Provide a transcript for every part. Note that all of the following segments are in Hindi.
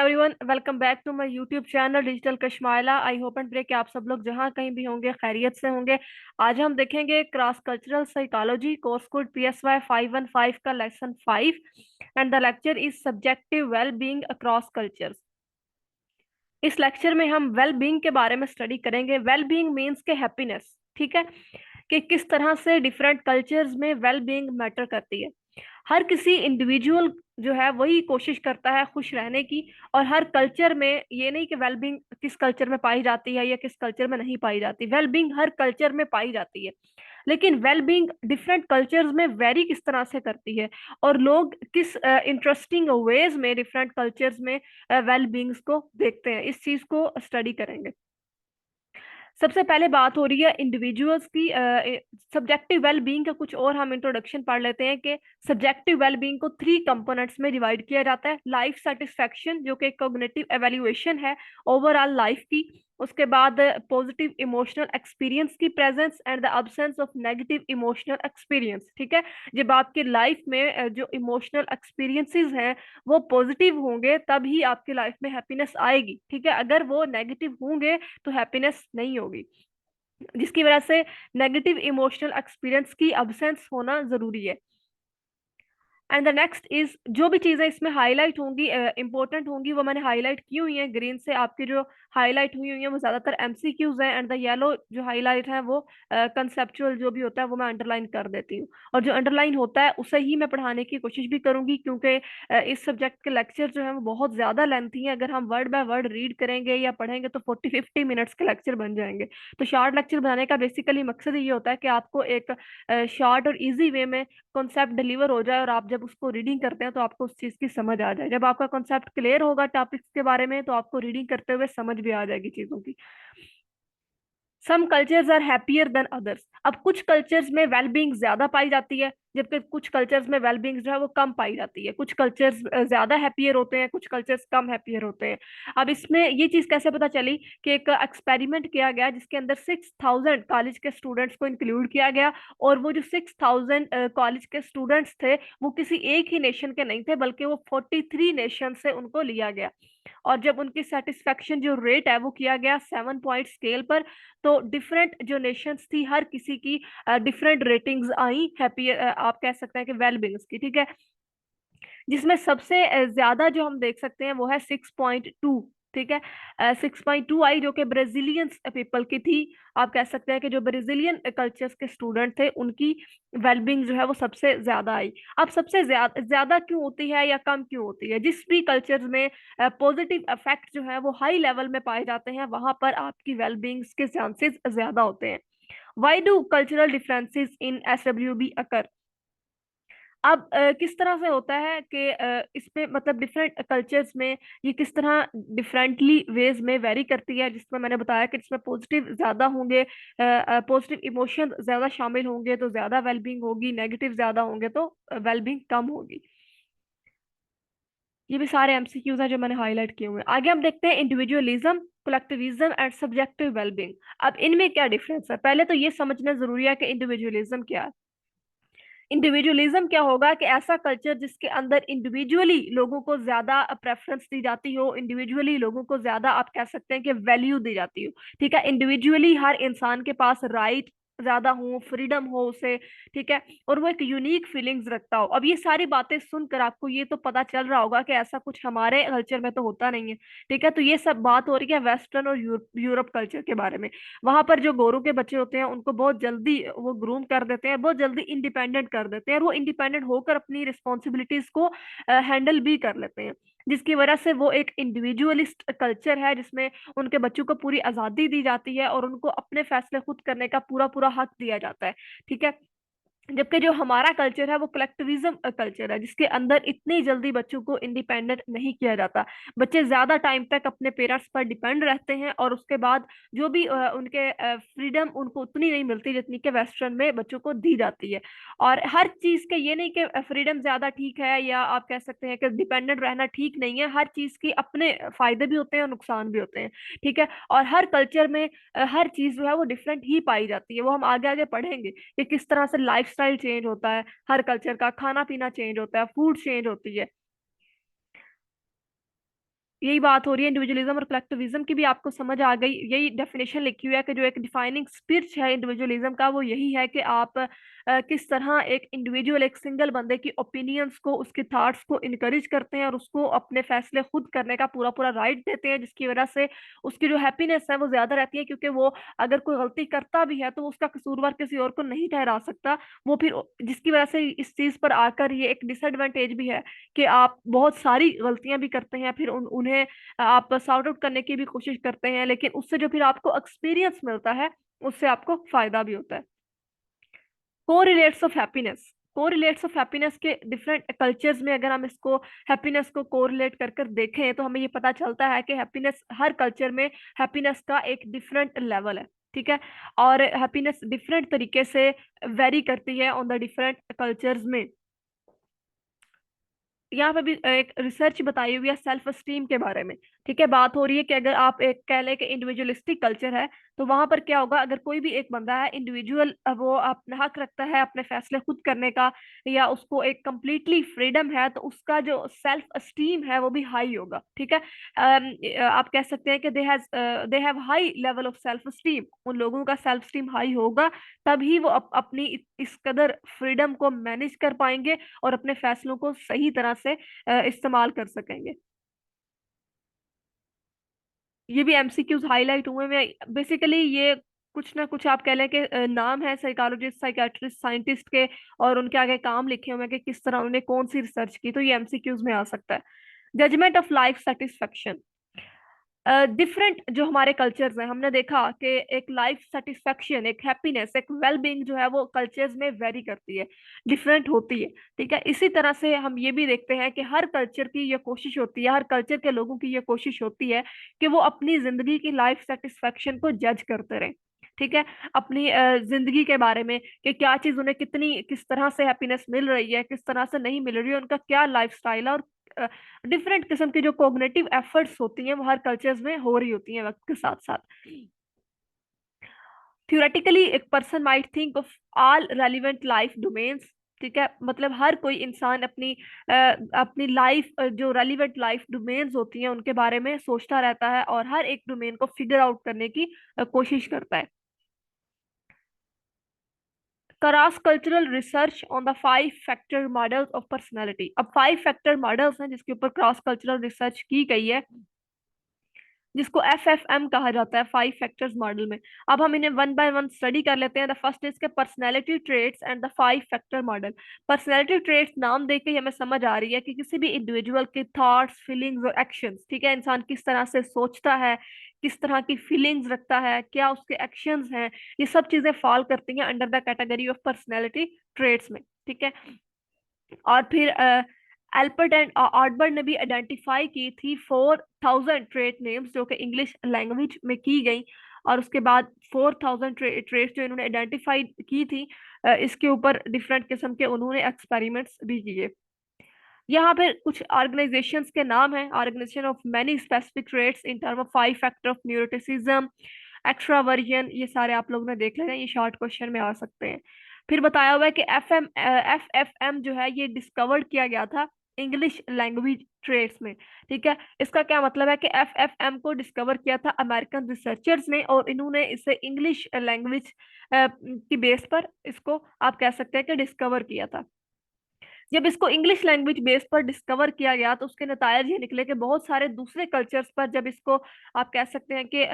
Everyone, welcome back to my YouTube channel digital Kashmaila. I hope and pray कि आप सब लोग जहां कहीं भी होंगे खैरियत से होंगे। आज हम देखेंगे cross cultural psychology course code PSY 515 का lesson 5 and the lecture is subjective well being across cultures. इस लेक्चर में हम वेल बीइंग के बारे में स्टडी करेंगे। वेल बीइंग मीन्स के हैप्पीनेस, ठीक है, कि किस तरह से डिफरेंट कल्चर्स में वेल बीइंग मैटर करती है। हर किसी इंडिविजुअल जो है वही कोशिश करता है खुश रहने की, और हर कल्चर में ये नहीं कि वेलबींग किस कल्चर में पाई जाती है या किस कल्चर में नहीं पाई जाती। वेलबींग हर कल्चर में पाई जाती है, लेकिन वेलबींग डिफरेंट कल्चर्स में वेरी किस तरह से करती है, और लोग किस इंटरेस्टिंग वेज में डिफरेंट कल्चर्स में वेलबींग्स को देखते हैं, इस चीज को स्टडी करेंगे। सबसे पहले बात हो रही है इंडिविजुअल्स की। सब्जेक्टिव वेल बीइंग का कुछ और हम इंट्रोडक्शन पढ़ लेते हैं कि सब्जेक्टिव वेल बीइंग को 3 कंपोनेंट्स में डिवाइड किया जाता है। लाइफ सेटिस्फेक्शन, जो कि कॉग्निटिव एवेल्युएशन है ओवरऑल लाइफ की। उसके बाद पॉजिटिव इमोशनल एक्सपीरियंस की presence and the absence of negative emotional experience, ठीक है। जब आपकी लाइफ में जो इमोशनल एक्सपीरियंसेस हैं वो पॉजिटिव होंगे तभी आपकी लाइफ में हैप्पीनेस आएगी, ठीक है। अगर वो नेगेटिव होंगे तो हैप्पीनेस नहीं होगी, जिसकी वजह से नेगेटिव इमोशनल एक्सपीरियंस की अब्सेंस होना जरूरी है। एंड द नेक्स्ट इज, जो भी चीजें इसमें हाईलाइट होंगी इंपॉर्टेंट होंगी वो मैंने हाईलाइट की हुई हैं ग्रीन से। आपकी जो हाईलाइट हुई हुई है वो ज्यादातर MCQs हैं, एंड द येलो जो हाईलाइट है वो कंसेप्चुअल जो भी होता है वो मैं अंडरलाइन कर देती हूँ। और जो अंडरलाइन होता है उसे ही मैं पढ़ाने की कोशिश भी करूंगी, क्योंकि इस सब्जेक्ट के लेक्चर जो है वो बहुत ज्यादा लेंथी है। अगर हम वर्ड बाय वर्ड रीड करेंगे या पढ़ेंगे तो 40-50 मिनट्स के लेक्चर बन जाएंगे। तो शॉर्ट लेक्चर बनाने का बेसिकली मकसद ये होता है कि आपको एक शॉर्ट और इजी वे में कॉन्सेप्ट डिलीवर हो जाए, और आप जब उसको रीडिंग करते हैं तो आपको उस चीज की समझ आ जाए। जब आपका कॉन्सेप्ट क्लियर होगा टॉपिक्स के बारे में तो आपको रीडिंग करते हुए समझ भी आ जाएगी चीजों की। Some cultures are happier than others. अब कुछ कल्चर्स में वेलबींग ज्यादा पाई जाती है, जबकि कुछ कल्चर्स में वेलबींग जो है वो कम पाई जाती है। कुछ कल्चर्स ज्यादा हैप्पियर होते हैं, कुछ कल्चर्स कम हैप्पियर होते हैं। अब इसमें ये चीज कैसे पता चली कि एक एक्सपेरिमेंट किया गया जिसके अंदर 6,000 कॉलेज के स्टूडेंट्स को इंक्लूड किया गया, और वो जो 6,000 कॉलेज के स्टूडेंट्स थे वो किसी एक ही नेशन के नहीं थे, बल्कि वो 43 नेशन से उनको लिया गया। और जब उनकी सेटिस्फेक्शन जो रेट है वो किया गया 7 पॉइंट स्केल पर, तो डिफरेंट जो नेशंस थी हर किसी की डिफरेंट रेटिंग्स आई हैप्पी, आप कह सकते हैं कि वेलबींग्स की, ठीक है। जिसमें सबसे ज्यादा जो हम देख सकते हैं वो है 6.2, ठीक है। 6.2 आई, जो कि ब्राजीलियन पीपल की थी। आप कह सकते हैं कि जो ब्राजीलियन कल्चर्स के स्टूडेंट थे उनकी वेलबींग जो है वो सबसे ज्यादा आई। अब सबसे ज्यादा ज्यादा क्यों होती है या कम क्यों होती है? जिस भी कल्चर्स में पॉजिटिव इफेक्ट जो है वो हाई लेवल में पाए जाते हैं वहां पर आपकी वेलबींग्स के चांसेस ज्यादा होते हैं। Why do cultural differences in SWB अकर? अब किस तरह से होता है कि इसमें मतलब डिफरेंट कल्चर्स में ये किस तरह डिफरेंटली वेज में वेरी करती है, जिसमें मैंने बताया कि इसमें पॉजिटिव ज्यादा होंगे, पॉजिटिव इमोशन ज्यादा शामिल होंगे तो ज्यादा वेलबींग होगी, नेगेटिव ज्यादा होंगे तो वेलबींग कम होगी। ये भी सारे MCQs हैं जो मैंने हाईलाइट किए हुए हैं। आगे हम देखते हैं individualism, collectivism and subjective wellbeing. अब इनमें क्या डिफरेंस है? पहले तो ये समझना जरूरी है कि इंडिविजुअलिज्म क्या है। इंडिविजुअलिज्म क्या होगा कि ऐसा कल्चर जिसके अंदर इंडिविजुअली लोगों को ज्यादा प्रेफरेंस दी जाती हो, इंडिविजुअली लोगों को ज्यादा आप कह सकते हैं कि वैल्यू दी जाती हो, ठीक है। इंडिविजुअली हर इंसान के पास राइट ज्यादा हो, फ्रीडम हो उसे, ठीक है, और वो एक यूनिक फीलिंग्स रखता हो। अब ये सारी बातें सुनकर आपको ये तो पता चल रहा होगा कि ऐसा कुछ हमारे कल्चर में तो होता नहीं है, ठीक है। तो ये सब बात हो रही है वेस्टर्न और यूरोप कल्चर के बारे में। वहां पर जो गोरों के बच्चे होते हैं उनको बहुत जल्दी वो ग्रूम कर देते हैं, बहुत जल्दी इंडिपेंडेंट कर देते हैं, और वो इंडिपेंडेंट होकर अपनी रिस्पॉन्सिबिलिटीज को हैंडल भी कर लेते हैं, जिसकी वजह से वो एक इंडिविजुअलिस्ट कल्चर है जिसमें उनके बच्चों को पूरी आजादी दी जाती है और उनको अपने फैसले खुद करने का पूरा पूरा हक दिया जाता है, ठीक है। जबकि जो हमारा कल्चर है वो कलेक्टिविज्म कल्चर है, जिसके अंदर इतनी जल्दी बच्चों को इंडिपेंडेंट नहीं किया जाता। बच्चे ज्यादा टाइम तक अपने पेरेंट्स पर डिपेंड रहते हैं, और उसके बाद जो भी उनके फ्रीडम उनको उतनी नहीं मिलती जितनी कि वेस्टर्न में बच्चों को दी जाती है। और हर चीज के ये नहीं कि फ्रीडम ज्यादा ठीक है या आप कह सकते हैं कि डिपेंडेंट रहना ठीक नहीं है। हर चीज के अपने फायदे भी होते हैं और नुकसान भी होते हैं, ठीक है। और हर कल्चर में हर चीज जो है वो डिफरेंट ही पाई जाती है। वो हम आगे आगे पढ़ेंगे कि किस तरह से लाइफस्टाइल चेंज होता है, हर कल्चर का खाना पीना चेंज होता है, फूड चेंज होती है। यही बात हो रही है, इंडिविजुअलिज्म और कलेक्टिविज्म की भी आपको समझ आ गई। यही डेफिनेशन लिखी हुई है कि जो एक डिफाइनिंग स्पिरिट है इंडिविजुअलिज्म का, वो यही है कि आप किस तरह एक इंडिविजुअल, एक सिंगल बंदे की ओपिनियंस को, उसके थॉट्स को इनकरेज करते हैं और उसको अपने फैसले खुद करने का पूरा पूरा राइट देते हैं, जिसकी वजह से उसकी जो हैप्पीनेस है वो ज्यादा रहती है, क्योंकि वो अगर कोई गलती करता भी है तो उसका कसूरवार किसी और को नहीं ठहरा सकता वो फिर, जिसकी वजह से इस चीज पर आकर ये एक डिसएडवांटेज भी है कि आप बहुत सारी गलतियां भी करते हैं, फिर उन्हें आप सॉर्ट आउट करने की भी कोशिश करते हैं, लेकिन उससे जो फिर आपको एक्सपीरियंस मिलता है उससे आपको फायदा भी होता है। Correlates of happiness, correlates of happiness के डिफरेंट कल्चर्स में अगर हम इसको हैप्पीनेस को कोरिलेट कर कर देखें तो हमें ये पता चलता है कि हैप्पीनेस हर कल्चर में हैप्पीनेस का एक डिफरेंट लेवल है। ठीक है, और हैप्पीनेस डिफरेंट तरीके से वेरी करती है ऑन द डिफरेंट कल्चर्स में। यहाँ पे भी एक रिसर्च बताई हुई है सेल्फ एस्टीम के बारे में। ठीक है, बात हो रही है कि अगर आप एक कह लें कि इंडिविजुअलिस्टिक कल्चर है, तो वहां पर क्या होगा, अगर कोई भी एक बंदा है इंडिविजुअल, वो अपना हक रखता है अपने फैसले खुद करने का, या उसको एक कंप्लीटली फ्रीडम है, तो उसका जो सेल्फ एस्टीम है वो भी हाई होगा। ठीक है, आप कह सकते हैं कि they have high level of self esteem, उन लोगों का सेल्फ एस्टीम हाई होगा, तभी वो अपनी इस कदर फ्रीडम को मैनेज कर पाएंगे और अपने फैसलों को सही तरह से इस्तेमाल कर सकेंगे। ये भी एमसीक्यूज हाईलाइट हुए में, बेसिकली ये कुछ ना कुछ आप कह लें कि नाम है साइकोलॉजिस्ट, साइकियाट्रिस्ट, साइंटिस्ट के, और उनके आगे काम लिखे हुए हैं कि किस तरह उन्होंने कौन सी रिसर्च की, तो ये एमसीक्यूज में आ सकता है। Judgement of life satisfaction, different जो हमारे कल्चर्स हैं, हमने देखा कि एक लाइफ सेटिस्फेक्शन, एक हैप्पीनेस, एक वेल बीइंग जो है वो कल्चर्स में वेरी करती है, डिफरेंट होती है। ठीक है, इसी तरह से हम ये भी देखते हैं कि हर कल्चर की ये कोशिश होती है, हर कल्चर के लोगों की ये कोशिश होती है कि वो अपनी जिंदगी की लाइफ सेटिस्फेक्शन को जज करते रहें। ठीक है, अपनी जिंदगी के बारे में कि क्या चीज उन्हें कितनी, किस तरह से हैप्पीनेस मिल रही है, किस तरह से नहीं मिल रही है, उनका क्या लाइफ स्टाइल है, और डिफरेंट किस्म की जो कॉग्निटिव एफर्ट्स होती हैं वो हर कल्चर्स में हो रही होती हैं वक्त के साथ साथ। थ्योरेटिकली एक person might think of all relevant life domains. ठीक है, मतलब हर कोई इंसान अपनी लाइफ, जो रेलिवेंट लाइफ डोमेन्स होती हैं उनके बारे में सोचता रहता है और हर एक डोमेन को फिगर आउट करने की कोशिश करता है। Cross cultural research on the 5 factor models of personality, अब 5 फैक्टर मॉडल्स हैं जिसके ऊपर क्रॉस कल्चरल रिसर्च की गई है, जिसको FFM कहा जाता है, 5 फैक्टर्स मॉडल में। अब हम इन्हें वन बाय वन स्टडी कर लेते हैं। द फर्स्ट इज के personality traits and the 5 factor model. Personality traits नाम देख के ही हमें समझ आ रही है कि किसी भी इंडिविजुअल के थॉट्स, फीलिंग्स और एक्शंस, ठीक है, इंसान किस तरह से सोचता है, किस तरह की फीलिंग्स रखता है, क्या उसके एक्शंस हैं, ये सब चीजें फॉल करती हैं under the category of personality traits में। ठीक है, और फिर एल्बर्ट एंड ऑर्टबर्ट ने भी आइडेंटिफाई की थी 4000 ट्रेड नेम्स जो कि इंग्लिश लैंग्वेज में की गई, और उसके बाद 4000 ट्रेड्स जो इन्होंने आइडेंटिफाई की थी, इसके ऊपर डिफरेंट किस्म के उन्होंने एक्सपेरिमेंट्स भी किए। यहाँ पे कुछ ऑर्गेनाइजेशंस के नाम हैं, organization of many specific trades in term of 5 factor of neuroticism, extraversion, ये सारे आप लोग ने देख लेना, ये शॉर्ट क्वेश्चन में आ सकते हैं। फिर बताया हुआ है कि FFM जो है ये डिस्कवर्ड किया गया था इंग्लिश लैंग्वेज ट्रेड्स में। ठीक है, इसका क्या मतलब है कि FFM को डिस्कवर किया था अमेरिकन रिसर्चर्स ने, और इन्होंने इसे इंग्लिश लैंग्वेज की बेस पर इसको आप कह सकते हैं कि डिस्कवर किया था। जब इसको इंग्लिश लैंग्वेज बेस पर डिस्कवर किया गया तो उसके नतीजे ये निकले कि बहुत सारे दूसरे कल्चर्स पर जब इसको आप कह सकते हैं कि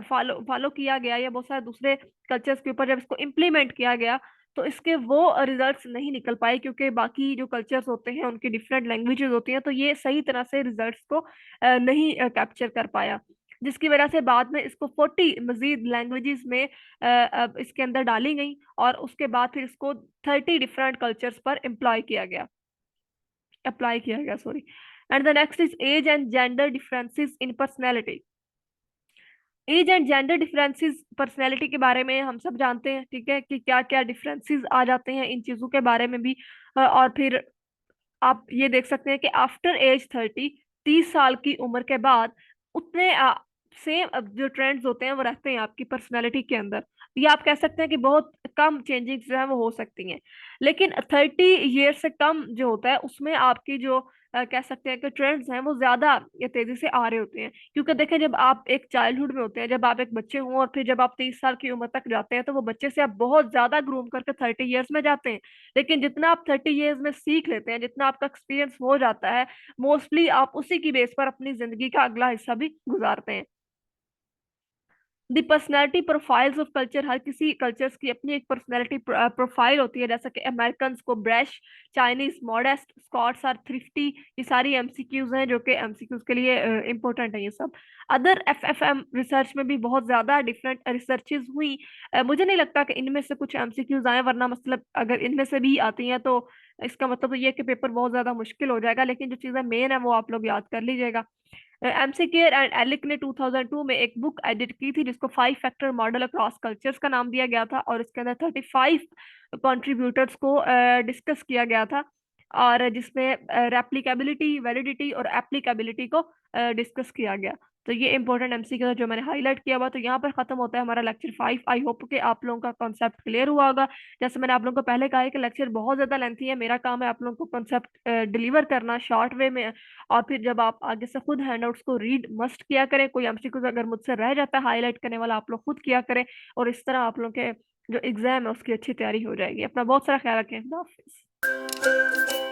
फॉलो फॉलो किया गया, या बहुत सारे दूसरे कल्चर्स के ऊपर जब इसको इम्प्लीमेंट किया गया, तो इसके वो रिजल्ट्स नहीं निकल पाए, क्योंकि बाकी जो कल्चर्स होते हैं उनकी डिफरेंट लैंग्वेजेस होती हैं, तो ये सही तरह से रिजल्ट्स को नहीं कैप्चर कर पाया, जिसकी वजह से बाद में इसको 40 मजीद लैंग्वेजेस में अब इसके अंदर डाली गई, और उसके बाद फिर इसको 30 डिफरेंट कल्चर्स पर अप्लाई किया गया, sorry. And the next is age and gender differences in personality. Age and gender differences personality के बारे में हम सब जानते हैं, ठीक है, कि क्या क्या डिफरेंसेस आ जाते हैं इन चीजों के बारे में भी। और फिर आप ये देख सकते हैं कि आफ्टर एज 30, 30 साल की उम्र के बाद उतने सेम जो ट्रेंड्स होते हैं वो रहते हैं आपकी पर्सनैलिटी के अंदर। ये आप कह सकते हैं कि बहुत कम चेंजेस जो है वो हो सकती हैं, लेकिन 30 ईयर से कम जो होता है उसमें आपकी जो कह सकते हैं कि ट्रेंड्स हैं वो ज्यादा ये तेजी से आ रहे होते हैं। क्योंकि देखें, जब आप एक चाइल्डहुड में होते हैं, जब आप एक बच्चे हों, और फिर जब आप 30 साल की उम्र तक जाते हैं, तो वो बच्चे से आप बहुत ज्यादा ग्रूम करके 30 ईयर्स में जाते हैं। लेकिन जितना आप 30 ईयर्स में सीख लेते हैं, जितना आपका एक्सपीरियंस हो जाता है, मोस्टली आप उसी की बेस पर अपनी जिंदगी का अगला हिस्सा भी गुजारते हैं। The personality profiles of culture, हर किसी कल्चर्स की अपनी एक पर्सनैलिटी प्रोफाइल होती है। जैसा कि अमेरिकन को brash, Chinese modest, Scots are thrifty. ये सारी एमसीक्यूज हैं जो कि एमसीक्यूज के लिए इंपॉर्टेंट है ये सब। अदर एफएफएम रिसर्च में भी बहुत ज्यादा डिफरेंट रिसर्चेज हुई। मुझे नहीं लगता कि इनमें से कुछ एमसीक्यूज आए, वरना मतलब अगर इनमें से भी आती हैं तो इसका मतलब तो ये कि पेपर बहुत ज्यादा मुश्किल हो जाएगा। लेकिन जो चीजें मेन है वो आप लोग याद कर लीजिएगा। एमसीकेयर एंड एलिक ने 2002 में एक बुक एडिट की थी जिसको 5 फैक्टर मॉडल अक्रॉस कल्चर्स का नाम दिया गया था, और इसके अंदर 35 कंट्रीब्यूटर्स को डिस्कस किया गया था, और जिसमें रेप्लिकेबिलिटी, वैलिडिटी और एप्लीकेबिलिटी को डिस्कस किया गया। तो ये इंपॉर्टेंट एमसीक्यू जो मैंने हाईलाइट किया हुआ। तो यहाँ पर खत्म होता है हमारा लेक्चर 5। आई होप कि आप लोगों का कॉन्सेप्ट क्लियर हुआ होगा। जैसे मैंने आप लोगों को पहले कहा है कि लेक्चर बहुत ज्यादा लेंथी है, मेरा काम है आप लोगों को कॉन्सेप्ट डिलीवर करना शॉर्ट वे में। और फिर जब आप आगे से खुद हैंडआउट्स को रीड मस्ट किया करें, कोई एमसीक्यू अगर मुझसे रह जाता है हाईलाइट करने वाला, आप लोग खुद किया करें। और इस तरह आप लोग के जो एग्जाम है उसकी अच्छी तैयारी हो जाएगी। अपना बहुत सारा ख्याल रखें। खुदा हाफिज।